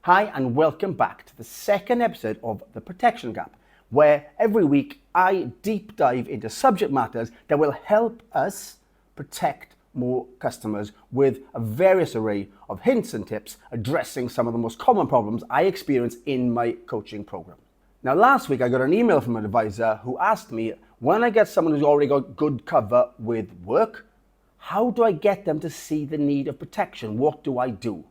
Hi and welcome back to the second episode of The Protection Gap, where every week I deep dive into subject matters that will help us protect more customers with a various array of hints and tips addressing some of the most common problems I experience in my coaching program. Now last week I got an email from an advisor who asked me, when I get someone who's already got good cover with work, how do I get them to see the need of protection? What do I do?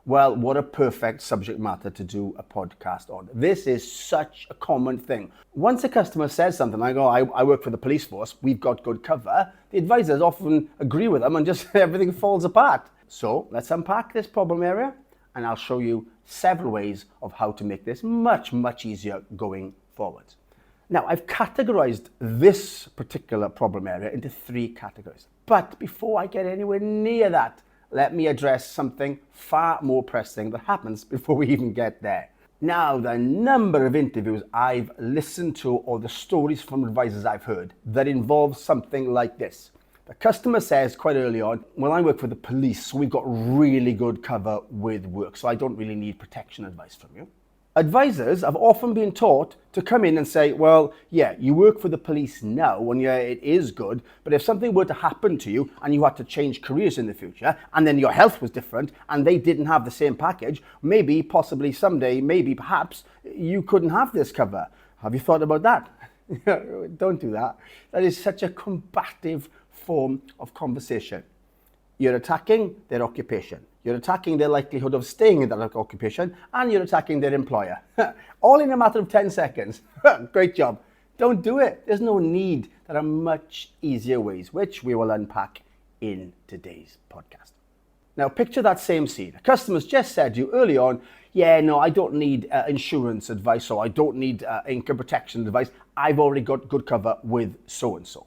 Well, what a perfect subject matter to do a podcast on. This is such a common thing. Once a customer says something like, oh, I work for the police force, we've got good cover, the advisors often agree with them and just everything falls apart. So let's unpack this problem area and I'll show you several ways of how to make this much easier going forward. Now, I've categorized this particular problem area into 3 categories. But before I get anywhere near that, let me address something far more pressing that happens before we even get there. Now, the number of interviews I've listened to or the stories from advisors I've heard that involve something like this. The customer says quite early on, well, I work for the police, so we've got really good cover with work, so I don't really need protection advice from you. Advisors have often been taught to come in and say, well, yeah, you work for the police now and yeah, it is good, but if something were to happen to you and you had to change careers in the future and then your health was different and they didn't have the same package, maybe, possibly someday, maybe, perhaps, you couldn't have this cover. Have you thought about that? Don't do that. That is such a combative form of conversation. You're attacking their occupation. You're attacking their likelihood of staying in that occupation, and you're attacking their employer. All in a matter of 10 seconds. Great job. Don't do it. There's no need. There are much easier ways, which we will unpack in today's podcast. Now, picture that same scene. A customer's just said to you early on, yeah, no, I don't need insurance advice, or I don't need income protection advice. I've already got good cover with so-and-so.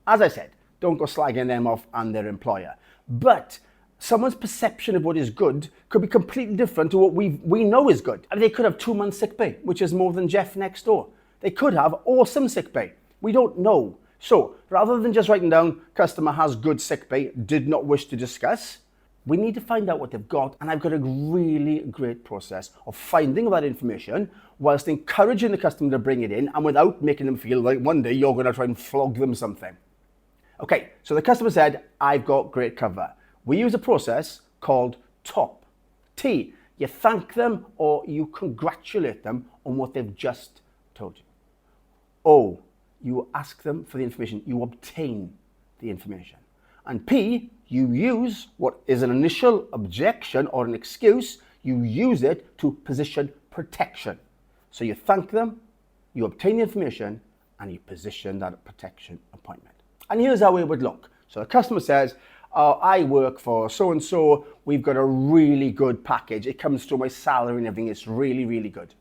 As I said, don't go slagging them off and their employer. But someone's perception of what is good could be completely different to what we know is good. And they could have 2 months sick pay, which is more than Jeff next door. They could have awesome sick pay. We don't know. So rather than just writing down customer has good sick pay, did not wish to discuss, we need to find out what they've got. And I've got a really great process of finding that information whilst encouraging the customer to bring it in and without making them feel like one day you're going to try and flog them something. Okay, so the customer said, I've got great cover. We use a process called TOP. T, you thank them or you congratulate them on what they've just told you. O, you ask them for the information, you obtain the information. And P, you use what is an initial objection or an excuse, you use it to position protection. So you thank them, you obtain the information, and you position that protection appointment. And here's how it would look. So the customer says, I work for so-and-so, we've got a really good package. It comes through my salary and everything, it's really good.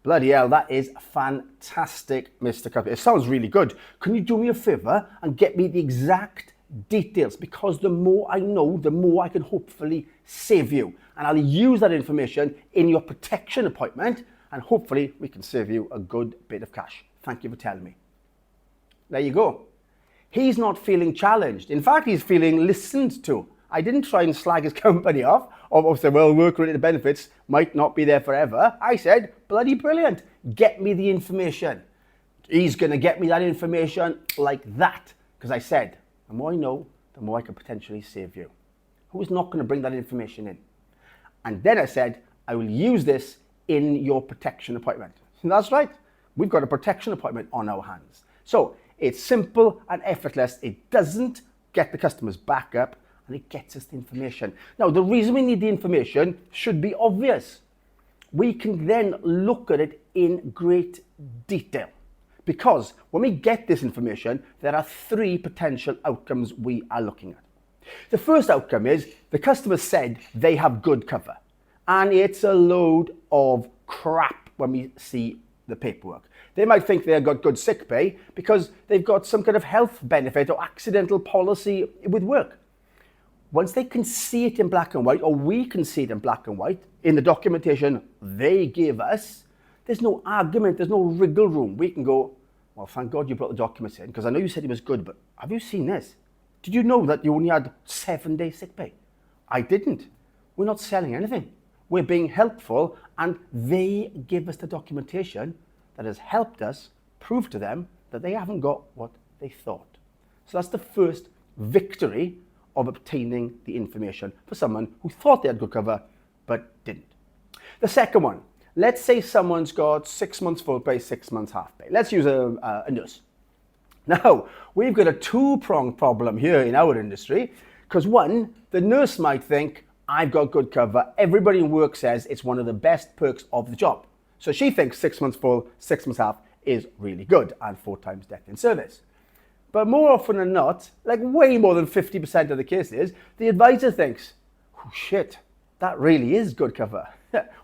Bloody hell, that is fantastic, Mr. Customer. It sounds really good. Can you do me a favor and get me the exact details? Because the more I know, the more I can hopefully save you. And I'll use that information in your protection appointment and hopefully we can save you a good bit of cash. Thank you for telling me. There you go. He's not feeling challenged. In fact, he's feeling listened to. I didn't try and slag his company off or say, well, work-related benefits might not be there forever. I said, bloody brilliant. Get me the information. He's going to get me that information like that. Because I said, the more I know, the more I can potentially save you. Who is not going to bring that information in? And then I said, I will use this in your protection appointment. And that's right. We've got a protection appointment on our hands. So it's simple and effortless. It doesn't get the customer's back up and it gets us the information. Now, the reason we need the information should be obvious. We can then look at it in great detail because when we get this information, there are 3 potential outcomes we are looking at. The first outcome is the customer said they have good cover and it's a load of crap when we see the paperwork. They might think they've got good sick pay because they've got some kind of health benefit or accidental policy with work. Once they can see it in black and white, or we can see it in black and white, in the documentation they give us, there's no argument, there's no wriggle room. We can go, well, thank God you brought the documents in because I know you said it was good, but have you seen this? Did you know that you only had 7 days sick pay? I didn't. We're not selling anything. we're being helpful, and they give us the documentation that has helped us prove to them that they haven't got what they thought. So that's the first victory of obtaining the information for someone who thought they had good cover but didn't. The second one, let's say someone's got 6 months full pay, 6 months half pay. Let's use a nurse. Now, we've got a two-pronged problem here in our industry, because one, the nurse might think, I've got good cover. Everybody in work says it's one of the best perks of the job. So she thinks 6 months full, 6 months half is really good, and 4 times death in service. But more often than not, like way more than 50% of the cases, the advisor thinks, oh shit, that really is good cover.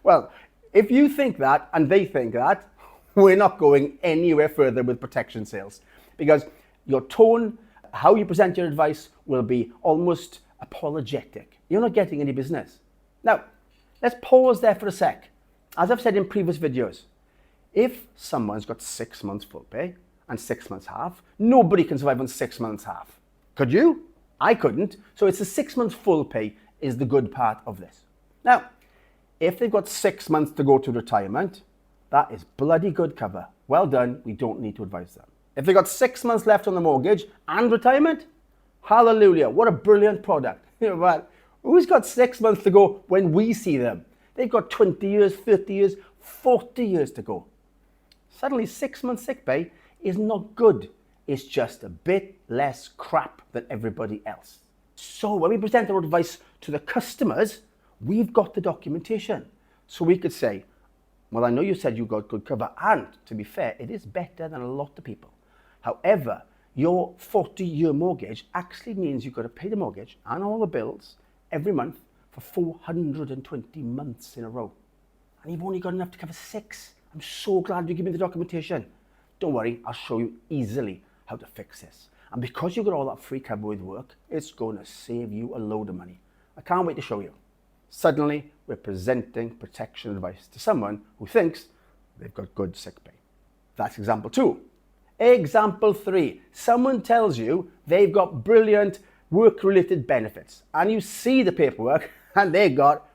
Well, if you think that and they think that, we're not going anywhere further with protection sales, because your tone, how you present your advice will be almost apologetic. You're not getting any business. Now, let's pause there for a sec. As I've said in previous videos, if someone's got 6 months full pay and 6 months half, nobody can survive on 6 months half. Could you? I couldn't. So it's the 6 months full pay is the good part of this. Now, if they've got 6 months to go to retirement, that is bloody good cover. Well done, we don't need to advise them. If they've got 6 months left on the mortgage and retirement, hallelujah, what a brilliant product. But who's got 6 months to go when we see them? They've got 20 years, 30 years, 40 years to go. Suddenly 6 months sick pay is not good. It's just a bit less crap than everybody else. So when we present our advice to the customers, we've got the documentation. So we could say, well, I know you said you got good cover, and to be fair, it is better than a lot of people. However, your 40-year mortgage actually means you've got to pay the mortgage and all the bills every month for 420 months in a row. And you've only got enough to cover 6. I'm so glad you give me the documentation. Don't worry, I'll show you easily how to fix this. And because you've got all that free cover with work, it's going to save you a load of money. I can't wait to show you. Suddenly, we're presenting protection advice to someone who thinks they've got good sick pay. That's example 2. Example 3, someone tells you they've got brilliant work-related benefits, and you see the paperwork and they got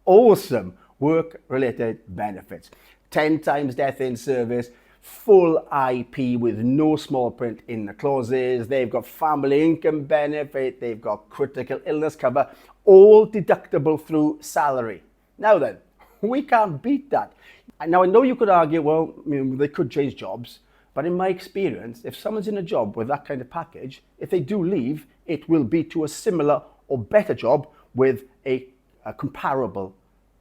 awesome work-related benefits. 10 times death in service, full IP with no small print in the clauses, they've got family income benefit, they've got critical illness cover, all deductible through salary. Now then, we can't beat that. Now I know you could argue, well, they could change jobs, but in my experience, if someone's in a job with that kind of package, if they do leave, it will be to a similar or better job with a comparable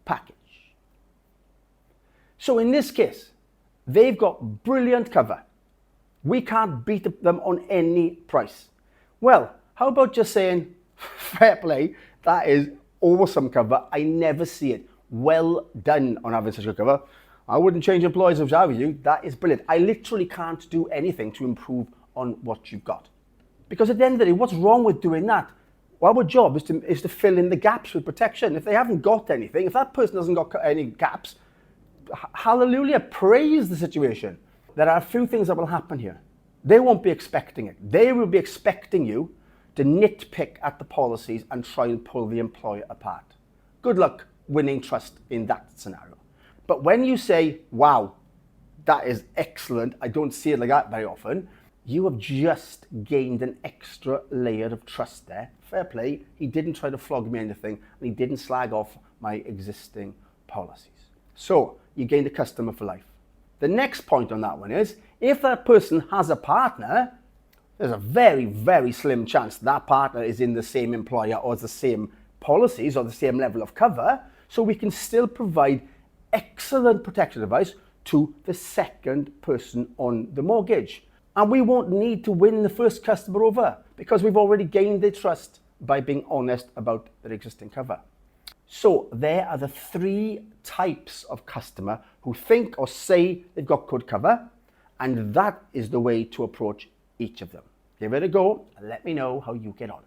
package. So in this case, they've got brilliant cover. We can't beat them on any price. Well, how about just saying, fair play, that is awesome cover. I never see it. Well done on having such good cover. I wouldn't change employers if I were you. That is brilliant. I literally can't do anything to improve on what you've got. Because at the end of the day, what's wrong with doing that? Well, our job is to fill in the gaps with protection. If they haven't got anything, if that person hasn't got any gaps, hallelujah, praise the situation. There are a few things that will happen here. They won't be expecting it. They will be expecting you to nitpick at the policies and try and pull the employer apart. Good luck winning trust in that scenario. But when you say, wow, that is excellent, I don't see it like that very often, you have just gained an extra layer of trust there. Fair play, he didn't try to flog me anything, and he didn't slag off my existing policies. So you gained a customer for life. The next point on that one is, if that person has a partner, there's a very, very slim chance that partner is in the same employer or the same policies or the same level of cover, so we can still provide excellent protection advice to the second person on the mortgage. And we won't need to win the first customer over because we've already gained their trust by being honest about their existing cover. So there are the 3 types of customer who think or say they've got good cover, and that is the way to approach each of them. Give it a go and let me know how you get on.